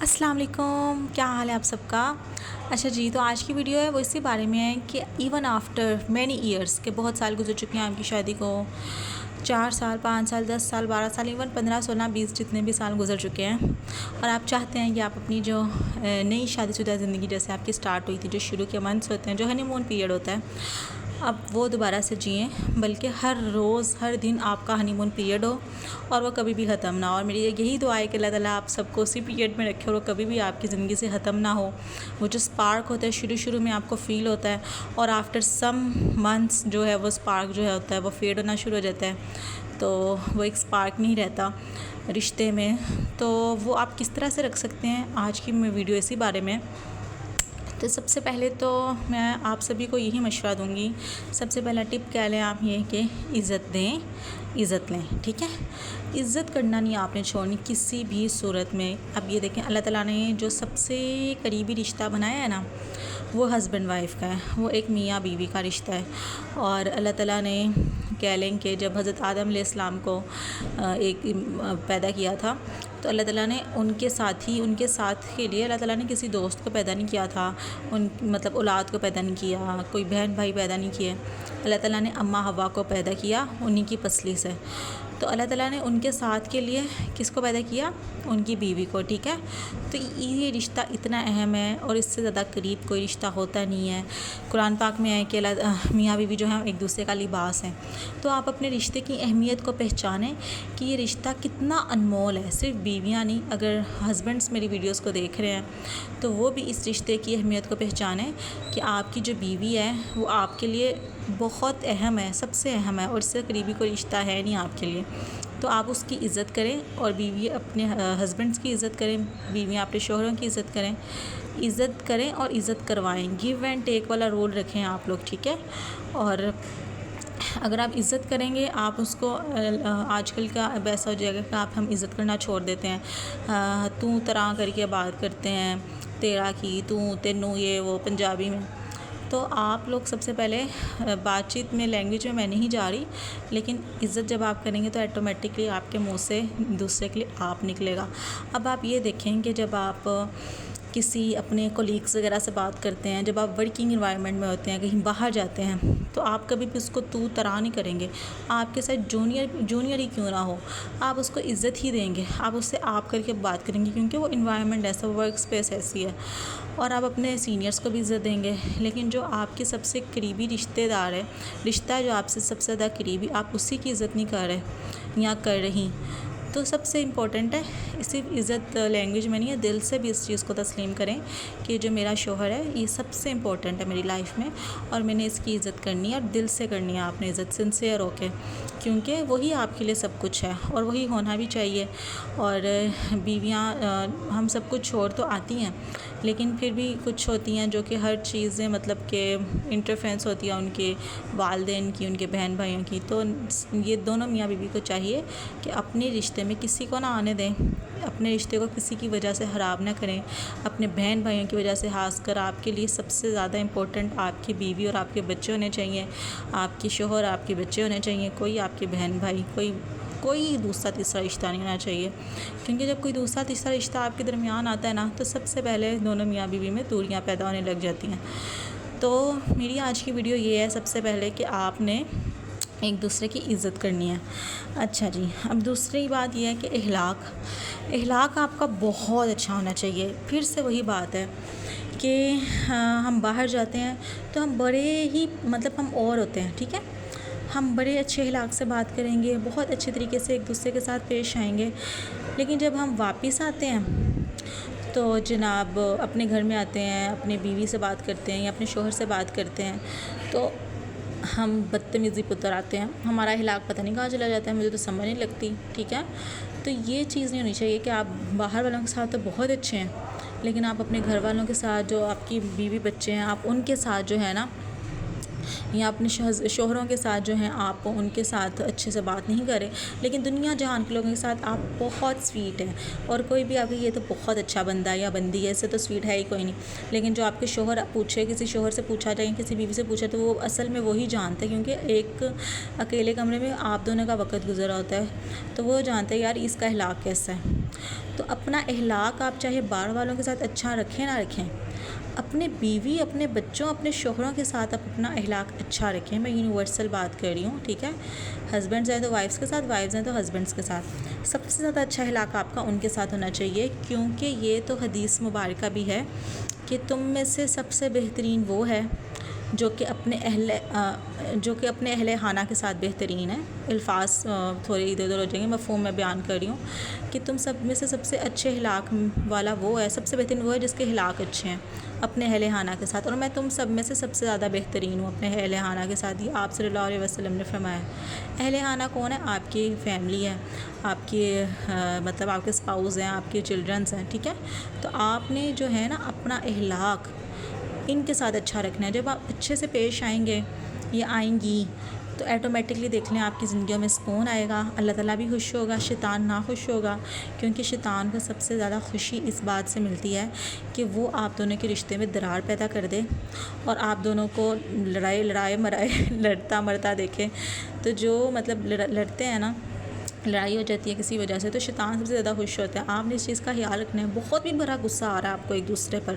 السلام علیکم، کیا حال ہے آپ سب کا؟ اچھا جی، تو آج کی ویڈیو ہے وہ اسی بارے میں ہے کہ ایون آفٹر مینی ایئرس کے بہت سال گزر چکے ہیں آپ کی شادی کو، 4 سال، 5 سال، 10 سال، 12 سال، ایون 15، 16، 20 جتنے بھی سال گزر چکے ہیں، اور آپ چاہتے ہیں کہ آپ اپنی جو نئی شادی شدہ زندگی جیسے آپ کی سٹارٹ ہوئی تھی، جو شروع کے منتھس ہوتے ہیں، جو ہنی مون پیریڈ ہوتا ہے، اب وہ دوبارہ سے جئیں، بلکہ ہر روز ہر دن آپ کا ہنی مون پیریڈ ہو اور وہ کبھی بھی ختم نہ ہو۔ اور میری یہی دعا ہے کہ اللہ تعالیٰ آپ سب کو اسی پیریڈ میں رکھے اور وہ کبھی بھی آپ کی زندگی سے ختم نہ ہو۔ وہ جو سپارک ہوتا ہے شروع میں آپ کو فیل ہوتا ہے، اور آفٹر سم منتھس جو ہے وہ سپارک جو ہے ہوتا ہے وہ فیڈ ہونا شروع ہو جاتا ہے، تو وہ ایک سپارک نہیں رہتا رشتے میں۔ تو وہ آپ کس طرح سے رکھ سکتے ہیں، آج کی میں ویڈیو اسی بارے میں۔ تو سب سے پہلے تو میں آپ سبھی کو یہی مشورہ دوں گی، سب سے پہلا ٹپ کہہ لیں آپ یہ کہ عزت دیں، عزت لیں، ٹھیک ہے؟ عزت کرنا نہیں آپ نے چھوڑنی کسی بھی صورت میں۔ اب یہ دیکھیں، اللہ تعالیٰ نے جو سب سے قریبی رشتہ بنایا ہے نا، وہ ہسبینڈ وائف کا ہے، وہ ایک میاں بیوی کا رشتہ ہے۔ اور اللہ تعالیٰ نے کہہ لیں کہ جب حضرت آدم علیہ السلام کو ایک پیدا کیا تھا، تو اللہ تعالیٰ نے ان کے ساتھ کے لیے اللہ تعالیٰ نے کسی دوست کو پیدا نہیں کیا تھا، مطلب اولاد کو پیدا نہیں کیا، کوئی بہن بھائی پیدا نہیں کیے۔ اللہ تعالیٰ نے اماں حوا کو پیدا کیا انہی کی پسلی سے۔ تو اللہ تعالیٰ نے ان کے ساتھ کے لیے کس کو پیدا کیا؟ ان کی بیوی کو، ٹھیک ہے؟ تو یہ رشتہ اتنا اہم ہے، اور اس سے زیادہ قریب کوئی رشتہ ہوتا نہیں ہے۔ قرآن پاک میں ہے کہ میاں بیوی جو ہیں ایک دوسرے کا لباس ہیں۔ تو آپ اپنے رشتے کی اہمیت کو پہچانیں کہ یہ رشتہ کتنا انمول ہے۔ صرف بیویاں نہیں، اگر ہسبینڈس میری ویڈیوز کو دیکھ رہے ہیں تو وہ بھی اس رشتے کی اہمیت کو پہچانیں کہ آپ کی جو بیوی ہے وہ آپ کے لیے بہت اہم ہے، سب سے اہم ہے، اور اس سے قریبی کوئی رشتہ ہے نہیں آپ کے لیے۔ تو آپ اس کی عزت کریں، اور بیوی اپنے ہسبینڈس کی عزت کریں، بیویاں اپنے شوہروں کی عزت کریں اور عزت کروائیں۔ گیو اینڈ ٹیک والا رول رکھیں آپ لوگ، ٹھیک ہے؟ اور اگر آپ عزت کریں گے، آپ اس کو آج کل کا اب ایسا ہو جائے گا کہ ہم عزت کرنا چھوڑ دیتے ہیں، تو طرح کر کے بات کرتے ہیں، تیرا کی، تو تینوں، یہ وہ پنجابی میں۔ تو آپ لوگ سب سے پہلے بات چیت میں لینگویج میں نہیں جا رہی، لیکن عزت جب آپ کریں گے تو ایٹومیٹکلی آپ کے منہ سے دوسرے کے لیے آپ نکلے گا۔ اب آپ یہ دیکھیں کہ جب آپ کسی اپنے کولیگس وغیرہ سے بات کرتے ہیں، جب آپ ورکنگ انوائرمنٹ میں ہوتے ہیں، کہیں باہر جاتے ہیں، تو آپ کبھی بھی اس کو تو طرح نہیں کریں گے۔ آپ کے ساتھ جونیئر ہی کیوں نہ ہو، آپ اس کو عزت ہی دیں گے، آپ اس سے آپ کر کے بات کریں گے، کیونکہ وہ انوائرمنٹ ایسا، ورک اسپیس ایسی ہے۔ اور آپ اپنے سینئرس کو بھی عزت دیں گے، لیکن جو آپ کے سب سے قریبی رشتہ دار ہے، رشتہ جو آپ سے سب سے زیادہ قریبی، آپ اسی کی عزت نہیں کر رہے یا کر رہی، تو سب سے امپورٹنٹ ہے، صرف عزت لینگویج میں نہیں ہے، دل سے بھی اس چیز کو تسلیم کریں کہ جو میرا شوہر ہے یہ سب سے امپورٹنٹ ہے میری لائف میں، اور میں نے اس کی عزت کرنی ہے، اور دل سے کرنی ہے آپ نے عزت، سنسیئر ہو کے، کیونکہ وہی آپ کے لیے سب کچھ ہے، اور وہی ہونا بھی چاہیے۔ اور بیویاں ہم سب کچھ چھوڑ تو آتی ہیں، لیکن پھر بھی کچھ ہوتی ہیں جو کہ ہر چیزیں مطلب کہ انٹرفیرنس ہوتی ہے ان کے والدین کی، ان کے بہن بھائیوں کی۔ تو یہ دونوں میاں بیوی کو چاہیے کہ اپنے رشتے میں کسی کو نہ آنے دیں، اپنے رشتے کو کسی کی وجہ سے خراب نہ کریں، اپنے بہن بھائیوں کی وجہ سے، خاص کر آپ کے لیے سب سے زیادہ امپورٹنٹ آپ کی بیوی اور آپ کے بچے ہونے چاہیے، آپ کے شوہر، آپ کے بچے ہونے چاہیے، کوئی آپ کے بہن بھائی، کوئی دوسرا تیسرا رشتہ نہیں ہونا چاہیے، کیونکہ جب کوئی دوسرا تیسرا رشتہ آپ کے درمیان آتا ہے نا، تو سب سے پہلے دونوں میاں بیوی میں دوریاں پیدا ہونے لگ جاتی ہیں۔ تو میری آج کی ویڈیو یہ ہے سب سے پہلے کہ آپ نے ایک دوسرے کی عزت کرنی ہے۔ اچھا جی، اب دوسری بات یہ ہے کہ اخلاق آپ کا بہت اچھا ہونا چاہیے۔ پھر سے وہی بات ہے کہ ہم باہر جاتے ہیں تو ہم بڑے ہی مطلب ہم اور ہوتے ہیں، ٹھیک ہے؟ ہم بڑے اچھے اخلاق سے بات کریں گے، بہت اچھے طریقے سے ایک دوسرے کے ساتھ پیش آئیں گے، لیکن جب ہم واپس آتے ہیں تو جناب اپنے گھر میں آتے ہیں، اپنی بیوی سے بات کرتے ہیں یا اپنے شوہر سے بات کرتے ہیں، تو ہم بدتمیزی پہ اتر آتے ہیں، ہمارا اخلاق پتہ نہیں کہاں چلا جاتا ہے، مجھے تو سمجھ نہیں لگتی، ٹھیک ہے؟ تو یہ چیز نہیں ہونی چاہیے کہ آپ باہر والوں کے ساتھ تو بہت اچھے ہیں، لیکن آپ اپنے گھر والوں کے ساتھ، جو آپ کی بیوی بچے ہیں، آپ ان کے ساتھ جو ہے نا یا اپنے شوہروں کے ساتھ جو ہیں آپ ان کے ساتھ اچھے سے بات نہیں کریں، لیکن دنیا جہان کے لوگوں کے ساتھ آپ بہت سویٹ ہیں، اور کوئی بھی آپ کو یہ تو بہت اچھا بندہ ہے یا بندی ہے، اس سے تو سویٹ ہے ہی کوئی نہیں، لیکن جو آپ کے شوہر پوچھے، کسی شوہر سے پوچھا جائے، کسی بیوی سے پوچھا، تو وہ اصل میں وہی جانتے ہیں، کیونکہ ایک اکیلے کمرے میں آپ دونوں کا وقت گزرا ہوتا ہے، تو وہ جانتے ہیں یار اس کا اخلاق کیسا ہے۔ تو اپنا اخلاق آپ چاہے باہر والوں کے ساتھ اچھا رکھیں نہ رکھیں، اپنے بیوی، اپنے بچوں، اپنے شوہروں کے ساتھ آپ اپنا اخلاق اچھا رکھیں۔ میں یونیورسل بات کر رہی ہوں، ٹھیک ہے؟ ہسبینڈز ہیں تو وائفس کے ساتھ، وائفز ہیں تو ہسبینڈس کے ساتھ، سب سے زیادہ اچھا اخلاق آپ کا ان کے ساتھ ہونا چاہیے، کیونکہ یہ تو حدیث مبارکہ بھی ہے کہ تم میں سے سب سے بہترین وہ ہے جو کہ اپنے اہل خانہ کے ساتھ بہترین ہے۔ الفاظ تھوڑے ادھر ادھر ہو جائیں گے، مفہوم میں بیان کر رہی ہوں کہ تم سب میں سے سب سے اچھے اخلاق والا وہ ہے، سب سے بہترین وہ ہے جس کے اخلاق اچھے ہیں اپنے اہل خانہ کے ساتھ، اور میں تم سب میں سے سب سے زیادہ بہترین ہوں اپنے اہل خانہ کے ساتھ۔ یہ آپ صلی اللہ علیہ وسلم نے فرمایا۔ اہل خانہ کون ہے؟ آپ کی فیملی ہے، آپ کی مطلب آپ کے اسپاؤز ہیں، آپ کے چلڈرنس ہیں، ٹھیک ہے؟ تو آپ نے جو ہے نا اپنا اخلاق ان کے ساتھ اچھا رکھنا ہے۔ جب آپ اچھے سے پیش آئیں گے یا آئیں گی تو ایٹومیٹکلی دیکھ لیں آپ کی زندگیوں میں سکون آئے گا، اللہ تعالیٰ بھی خوش ہوگا، شیطان نہ خوش ہوگا، کیونکہ شیطان کو سب سے زیادہ خوشی اس بات سے ملتی ہے کہ وہ آپ دونوں کے رشتے میں درار پیدا کر دے اور آپ دونوں کو لڑائے مرائے لڑتا مرتا دیکھے۔ تو جو مطلب لڑتے ہیں نا، لڑائی ہو جاتی ہے کسی وجہ سے، تو شیطان سب سے زیادہ خوش ہوتا ہے۔ آپ نے اس چیز کا خیال رکھنا ہے۔ بہت بھی بڑا غصہ آ رہا ہے آپ کو ایک دوسرے پر،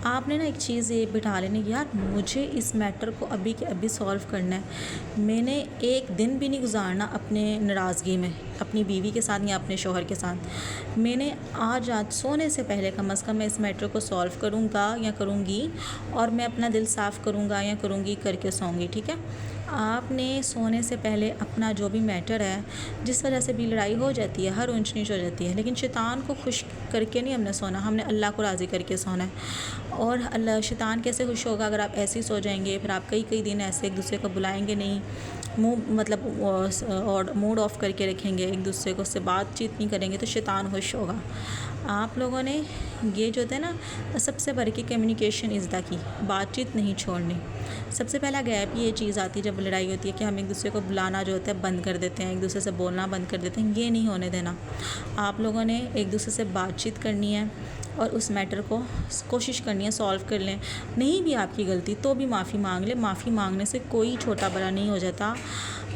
آپ نے نا ایک چیز یہ بٹھا لینی کہ یار مجھے اس میٹر کو ابھی کے ابھی سولو کرنا ہے، میں نے ایک دن بھی نہیں گزارنا اپنے ناراضگی میں اپنی بیوی کے ساتھ یا اپنے شوہر کے ساتھ، میں نے آج سونے سے پہلے کم از کم میں اس میٹر کو سولو کروں گا یا کروں گی، اور میں اپنا دل صاف کروں گا یا کروں گی، کر کے سوؤں گی، ٹھیک ہے؟ آپ نے سونے سے پہلے اپنا جو بھی میٹر ہے، جس وجہ سے بھی لڑائی ہو جاتی ہے، ہر اونچ نیچ ہو جاتی ہے، لیکن شیطان کو خوش کر کے نہیں ہم نے سونا، ہم نے اللہ کو راضی کر کے سونا ہے۔ اور شیطان کیسے خوش ہوگا اگر آپ ایسے ہی سو جائیں گے، پھر آپ کئی دن ایسے ایک دوسرے کو بلائیں گے نہیں، موڈ آف کر کے رکھیں گے، ایک دوسرے کو سے بات چیت نہیں کریں گے، تو شیطان خوش ہوگا۔ آپ لوگوں نے یہ جو ہوتا ہے نا، سب سے بڑھ کے کمیونیکیشن از دا کی، بات چیت نہیں چھوڑنی۔ سب سے پہلا گیپ یہ چیز آتی ہے جب لڑائی ہوتی ہے کہ ہم ایک دوسرے کو بلانا جو ہوتا ہے بند کر دیتے ہیں، ایک دوسرے سے بولنا بند کر دیتے ہیں، یہ نہیں ہونے دینا۔ آپ لوگوں نے ایک دوسرے سے بات چیت کرنی ہے اور اس میٹر کو کوشش کرنی ہے سولو کر لیں۔ نہیں بھی آپ کی غلطی تو بھی معافی مانگ لیں، معافی مانگنے سے کوئی چھوٹا بڑا نہیں ہو جاتا۔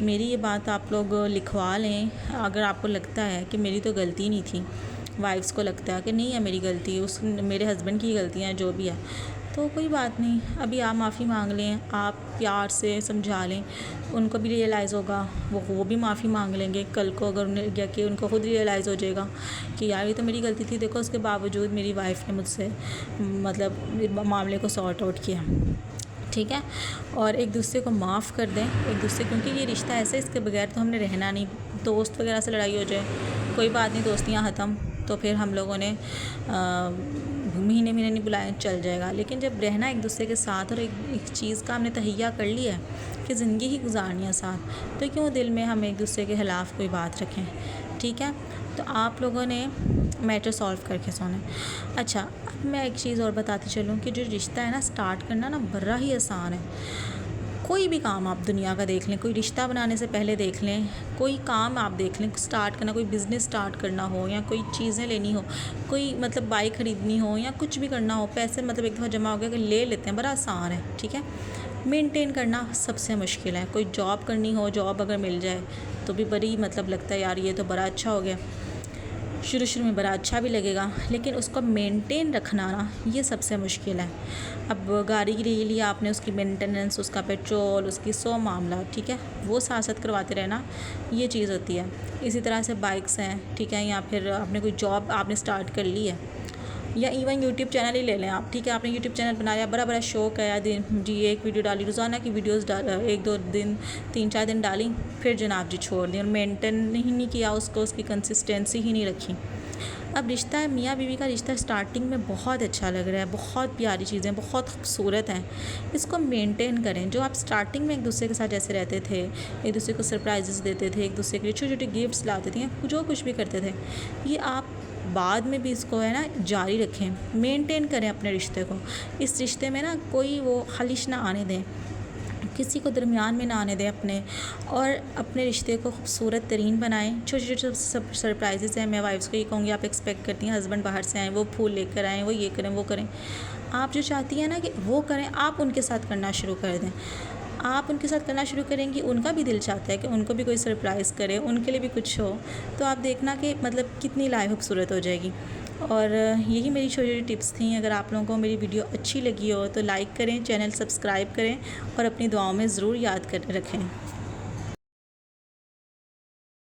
میری یہ بات آپ لوگ لکھوا لیں، اگر آپ کو لگتا ہے کہ میری تو غلطی نہیں تھی، وائفس کو لگتا ہے کہ نہیں ہے میری غلطی، میرے ہسبینڈ کی غلطیاں جو بھی ہے، تو کوئی بات نہیں، ابھی آپ معافی مانگ لیں، آپ پیار سے سمجھا لیں، ان کو بھی ریئلائز ہوگا، وہ بھی معافی مانگ لیں گے کل کو، اگر انہیں یا کہ ان کو خود ریئلائز ہو جائے گا کہ یار یہ تو میری غلطی تھی، دیکھو اس کے باوجود میری وائف نے مجھ سے مطلب معاملے کو سارٹ آؤٹ کیا، ٹھیک ہے؟ اور ایک دوسرے کو معاف کر دیں، ایک دوسرے، کیونکہ یہ رشتہ ایسے اس کے بغیر تو ہم نے رہنا نہیں۔ دوست وغیرہ سے لڑائی ہو جائے کوئی بات نہیں، دوستیاں ختم، تو پھر ہم لوگوں نے مہینے نہیں بلائیں، چل جائے گا، لیکن جب رہنا ایک دوسرے کے ساتھ اور ایک چیز کا ہم نے تہیہ کر لیا ہے کہ زندگی ہی گزارنی ہے ساتھ، تو کیوں دل میں ہم ایک دوسرے کے خلاف کوئی بات رکھیں، ٹھیک ہے؟ تو آپ لوگوں نے میٹر سولو کر کے سونا ہے۔ اچھا، اب میں ایک چیز اور بتاتی چلوں کہ جو رشتہ ہے نا، سٹارٹ کرنا نا بڑا ہی آسان ہے۔ کوئی بھی کام آپ دنیا کا دیکھ لیں، کوئی رشتہ بنانے سے پہلے دیکھ لیں، کوئی کام آپ دیکھ لیں سٹارٹ کرنا، کوئی بزنس سٹارٹ کرنا ہو یا کوئی چیزیں لینی ہو، کوئی مطلب بائک خریدنی ہو یا کچھ بھی کرنا ہو، پیسے مطلب ایک دفعہ جمع ہو گیا کہ لے لیتے ہیں، بڑا آسان ہے، ٹھیک ہے؟ مینٹین کرنا سب سے مشکل ہے۔ کوئی جاب کرنی ہو، جاب اگر مل جائے تو بھی بڑی مطلب لگتا ہے یار یہ تو بڑا اچھا ہو گیا، شروع میں بڑا اچھا بھی لگے گا، لیکن اس کو مینٹین رکھنا نا یہ سب سے مشکل ہے۔ اب گاڑی کے لیے آپ نے اس کی مینٹیننس، اس کا پیٹرول، اس کی 100 معاملات، ٹھیک ہے، وہ ساتھ کرواتے رہنا، یہ چیز ہوتی ہے۔ اسی طرح سے بائکس ہیں، ٹھیک ہے، یا پھر آپ نے کوئی جاب آپ نے سٹارٹ کر لی ہے، یا ایون یوٹیوب چینل ہی لے لیں آپ، ٹھیک ہے، آپ نے یوٹیوب چینل بنایا، بڑا شوق ہے، جی ایک ویڈیو ڈالی، روزانہ کی ویڈیوز ایک دو دن 3-4 دن ڈالی، پھر جناب جی چھوڑ دیں، اور مینٹین ہی نہیں کیا اس کو، اس کی کنسسٹینسی ہی نہیں رکھی۔ اب رشتہ ہے میاں بیوی کا رشتہ سٹارٹنگ میں بہت اچھا لگ رہا ہے، بہت پیاری چیزیں، بہت خوبصورت ہیں، اس کو مینٹین کریں۔ جو آپ سٹارٹنگ میں ایک دوسرے کے ساتھ جیسے رہتے تھے، ایک دوسرے کو سرپرائزز دیتے تھے، ایک دوسرے کے لیے چھوٹے گفٹس لاتے تھے، جو کچھ بھی کرتے تھے، یہ آپ بعد میں بھی اس کو ہے نا جاری رکھیں، مینٹین کریں اپنے رشتے کو۔ اس رشتے میں نا کوئی وہ خلش نہ آنے دیں کسی کو درمیان میں نہ آنے دیں اپنے، اور اپنے رشتے کو خوبصورت ترین بنائیں۔ چھوٹے چھوٹے سرپرائزز ہیں، میں وائفس کو یہ کہوں گی، آپ ایکسپیکٹ کرتی ہیں ہسبینڈ باہر سے آئیں، وہ پھول لے کر آئیں، وہ یہ کریں وہ کریں، آپ جو چاہتی ہیں نا کہ وہ کریں، آپ ان کے ساتھ کرنا شروع کر دیں۔ آپ ان کے ساتھ کرنا شروع کریں گی، ان کا بھی دل چاہتا ہے کہ ان کو بھی کوئی سرپرائز کرے، ان کے لیے بھی کچھ ہو، تو آپ دیکھنا کہ مطلب کتنی لائف خوبصورت ہو جائے گی۔ اور یہی میری چھوٹی چھوٹی ٹپس تھیں۔ اگر آپ لوگوں کو میری ویڈیو اچھی لگی ہو تو لائک کریں، چینل سبسکرائب کریں، اور اپنی دعاؤں میں ضرور یاد کر رکھیں۔